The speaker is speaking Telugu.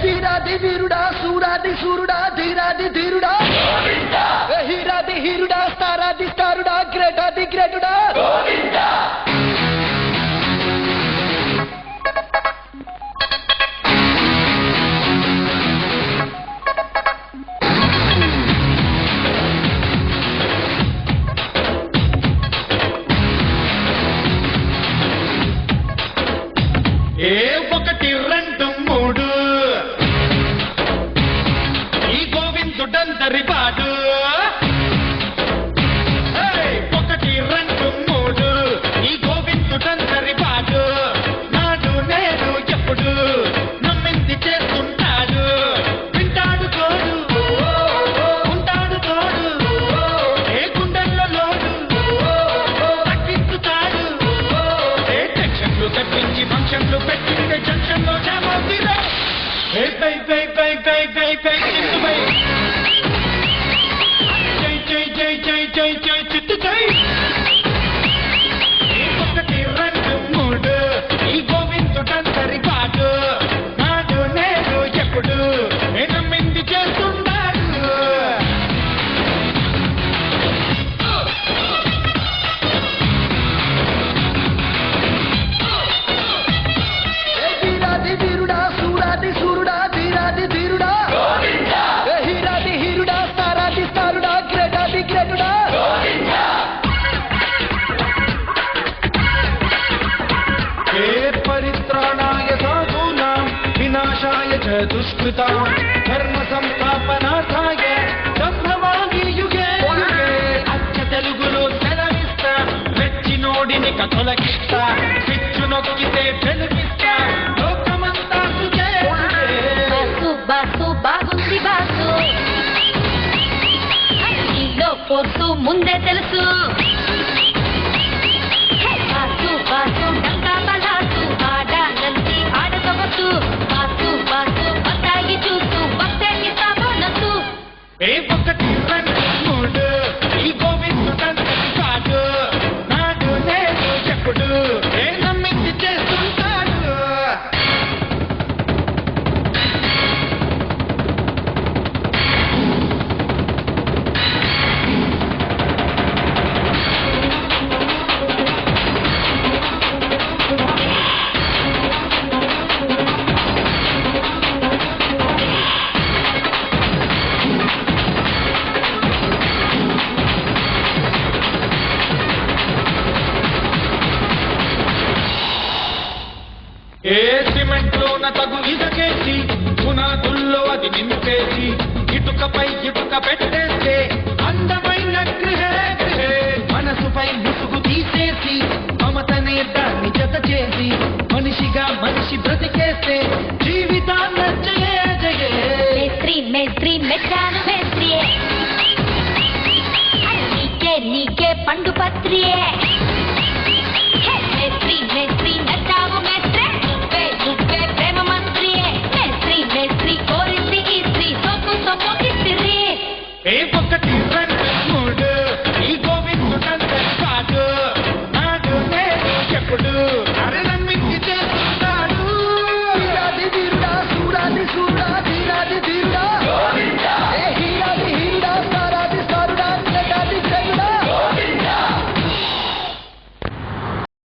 వీరాది వీరుడా సూరాది సూరుడా ధీరాది ధీరుడా హీరాది హీరుడా స్టారాది స్టారుడా గ్రేటాది గ్రేటుడా ఒకటి రెండు మూడు ఈ గోవిందుడందరి పాడు ఒకటి రెండు మూడు ఈ గోవిందుడందరి పాడు నాడు నేడు ఎప్పుడు నమ్మింది చేస్తుంటాడు వింటాడు తోడు ఉంటాడు తోడు ఏ గుండెల్లో లోడు తగ్గించుతాడు ఏ టెన్షన్లు తగ్గించి ఫంక్షన్లు పెట్టిందే జంక్షన్లో జామవుతీరా పై పై పై పై పై పై చిత్తుపై జై జై జై జై జై జై చిత్తు జై ఒకటి రెండు మూడు ఈ గోవిందుడందరి పాటు నాడు నేడు ఎప్పుడు నమ్మింది చేస్తున్నాడు వీరాది వీరుడా సూరాది సూరుడా ధీరాది ధీరుడా హీరాది హీరుడా స్టారాది స్టారుడా గ్రేటాది గ్రేటుడా పరిత్రాణాయ సాధూనాం వినాశాయ చ దుష్కృతాం ధర్మ సంస్థాపనార్థాయ సంభవామి యుగే యుగే అచ్చ తెలుగులో సెలవిస్తా వెచ్చినోడిని కథలకిస్తా పిచ్చు నొక్కితే వెలుగిస్తా లోకమంతా సుజే బాసు బాసు బాగుంది బాసు నీలో కోర్సు ముందే తెలుసు బాసు బాసు డంకా బలాసు ఆడాలంది ఆడతవసు బాసు బాసు బత్తాయి చూసు బత్తేకి సాబోనసు ఒకటి రెండు మూడు ఈ గోవిందుడందరి పాడు నాడు నేడు ఎప్పుడు నమ్మింది చేస్తుంటాడు ఏ సిమెంట్లోన తగు ఇదకేసి పునాదుల్లో అది నింపేసి ఇటుకపై ఇటుక పెట్టేస్తే అందమైన గృహే గృహే మనసుపై ముసుగు తీసేసి మమతనే దాన్ని జత చేసి మనిషిగా మనిషి బ్రతికేస్తే జీవితాన్న జయే జయే మేస్త్రి మేస్త్రి మెచ్చాను మేస్త్రియే నీకే నీకే పండు పత్రియే